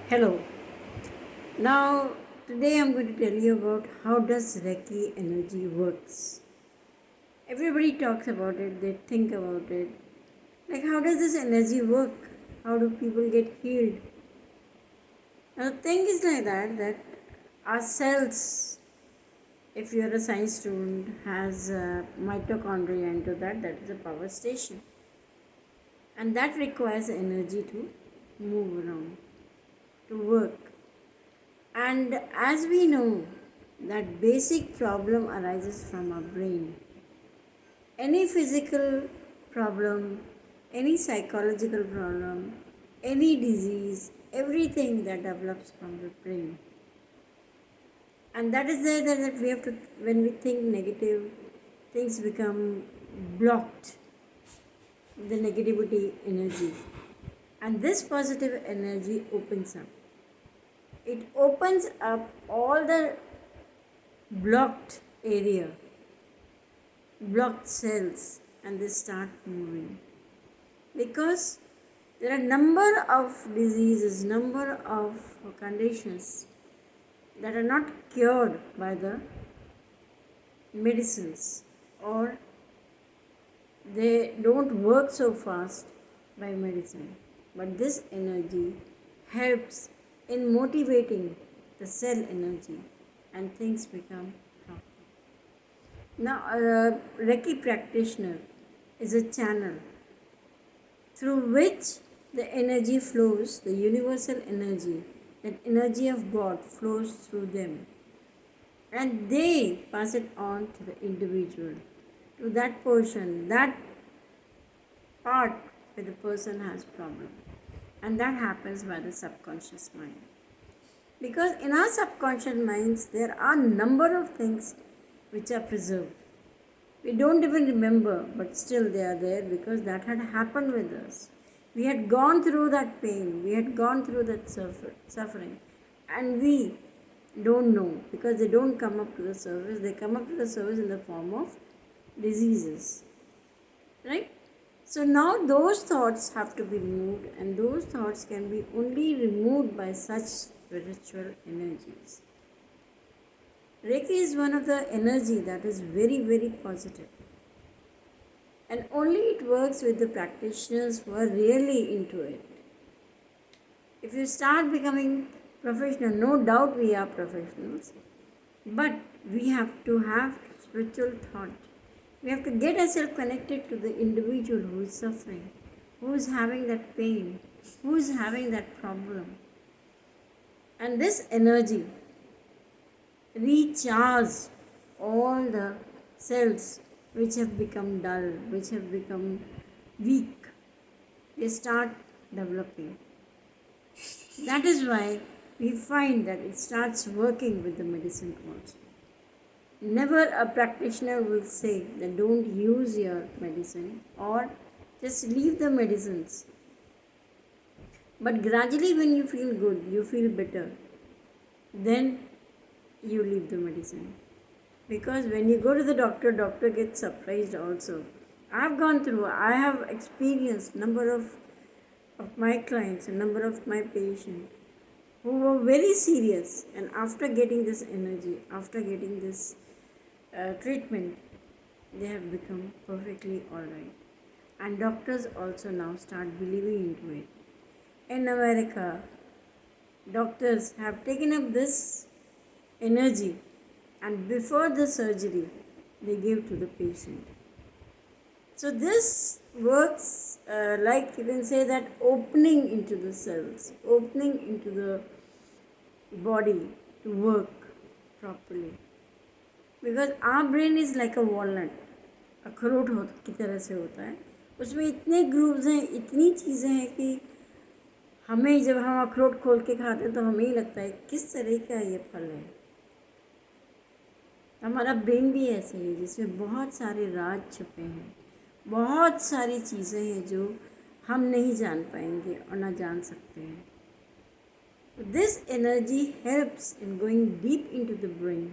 Hello. Now today I'm going to tell you about how does Reiki energy works. Everybody talks about it, they think about it. Like how does this energy work? How do people get healed? Now the thing is like that our cells, if you're a science student, has mitochondria into that is a power station. And that requires energy to move around, to work. And as we know, that basic problem arises from our brain. Any physical problem, any psychological problem, any disease, everything that develops from the brain. And that is there that we have to, when we think negative, things become blocked, the negativity energy. And this positive energy opens up. It opens up all the blocked area, blocked cells, and they start moving. Because there are number of diseases, number of conditions that are not cured by the medicines, or they don't work so fast by medicine. But this energy helps in motivating the cell energy and things become proper. Now, a Reiki practitioner is a channel through which the energy flows, the universal energy, that energy of God flows through them. And they pass it on to the individual, to that portion, that part where the person has problem. And that happens by the subconscious mind. Because in our subconscious minds, there are number of things which are preserved. We don't even remember, but still they are there because that had happened with us. We had gone through that pain, we had gone through that suffering, and we don't know because they don't come up to the surface. They come up to the surface in the form of diseases, right? So now those thoughts have to be removed, and those thoughts can be only removed by such spiritual energies. Reiki is one of the energy that is very, very positive. And only it works with the practitioners who are really into it. If you start becoming professional, no doubt we are professionals, but we have to have spiritual thought. We have to get ourselves connected to the individual who is suffering, who is having that pain, who is having that problem. And this energy recharges all the cells which have become dull, which have become weak. They start developing. That is why we find that it starts working with the medicine also. Never a practitioner will say that don't use your medicine or just leave the medicines. But gradually, when you feel good, you feel better, then you leave the medicine. Because when you go to the doctor, doctor gets surprised also. I've gone through, I have experienced number of my clients, a number of my patients who were very serious, and after getting this energy, after getting this treatment, they have become perfectly alright. And doctors also now start believing into it. In America, doctors have taken up this energy, and before the surgery, they give to the patient. So this works like you can say that opening into the cells, opening into the body to work properly. Because our brain is like a walnut, अखरोट की तरह से होता है. उसमें इतने grooves हैं, इतनी चीज़ें हैं कि हमें जब हम अखरोट खोल के खाते हैं तो हमें ही लगता है किस तरह का ये फल है. हमारा ब्रेन भी ऐसे है जिसमें बहुत सारे राज छुपे हैं, बहुत सारी चीज़ें हैं जो हम नहीं जान पाएंगे और ना जान सकते हैं. This energy helps in going deep into the brain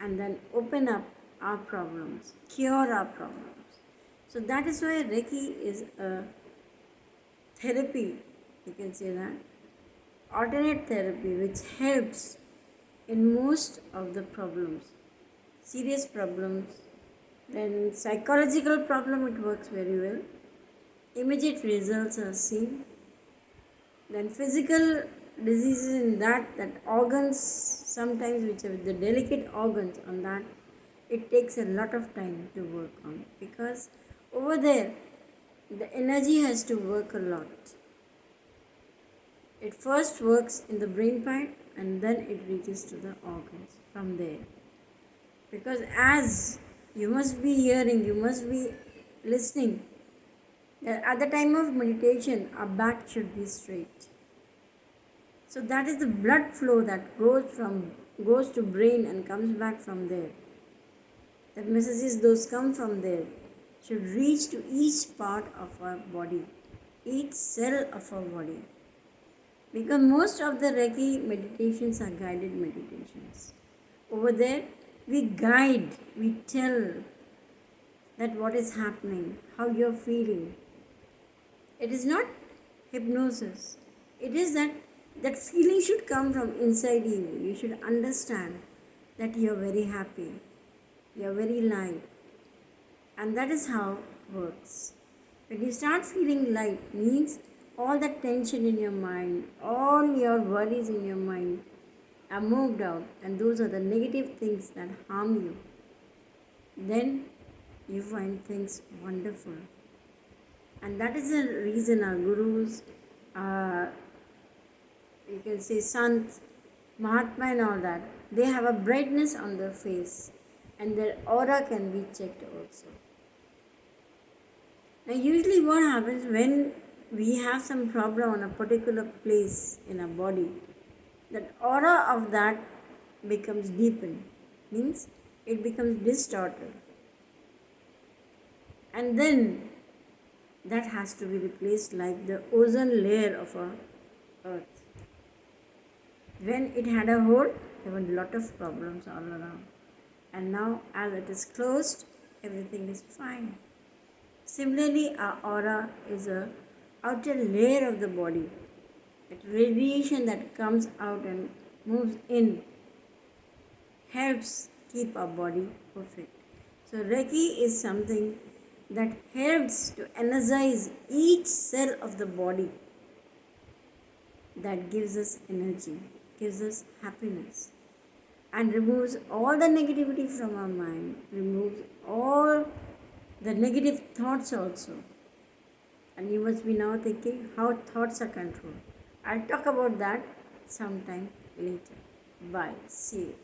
and then open up our problems, cure our problems. So that is why Reiki is a therapy, you can say that, alternate therapy which helps in most of the problems, serious problems. Then psychological problem, it works very well. Immediate results are seen. Then physical diseases in that organs, sometimes which are the delicate organs, on that it takes a lot of time to work on, because over there the energy has to work a lot. It first works in the brain part and then it reaches to the organs from there. Because as you must be hearing, you must be listening, that at the time of meditation, our back should be straight. So that is the blood flow that goes to brain and comes back from there. The messages those come from there should reach to each part of our body, each cell of our body. Because most of the Reiki meditations are guided meditations. Over there, we guide, we tell that what is happening, how you're feeling. It is not hypnosis. It is that feeling should come from inside you. You should understand that you're very happy, you're very light. And that is how it works. When you start feeling light, means all that tension in your mind, all your worries in your mind are moved out, and those are the negative things that harm you. Then you find things wonderful. And that is the reason our gurus, you can say Sant, Mahatma and all that, they have a brightness on their face and their aura can be checked also. Now usually what happens when we have some problem on a particular place in our body, that aura of that becomes deepened, means it becomes distorted. And then that has to be replaced like the ozone layer of our earth. When it had a hole, there were a lot of problems all around. And now as it is closed, everything is fine. Similarly, our aura is a outer layer of the body. That radiation that comes out and moves in helps keep our body perfect. So Reiki is something that helps to energize each cell of the body, that gives us energy, gives us happiness, and removes all the negativity from our mind, removes all the negative thoughts also. And you must be now thinking how thoughts are controlled. I'll talk about that sometime later. Bye. See you.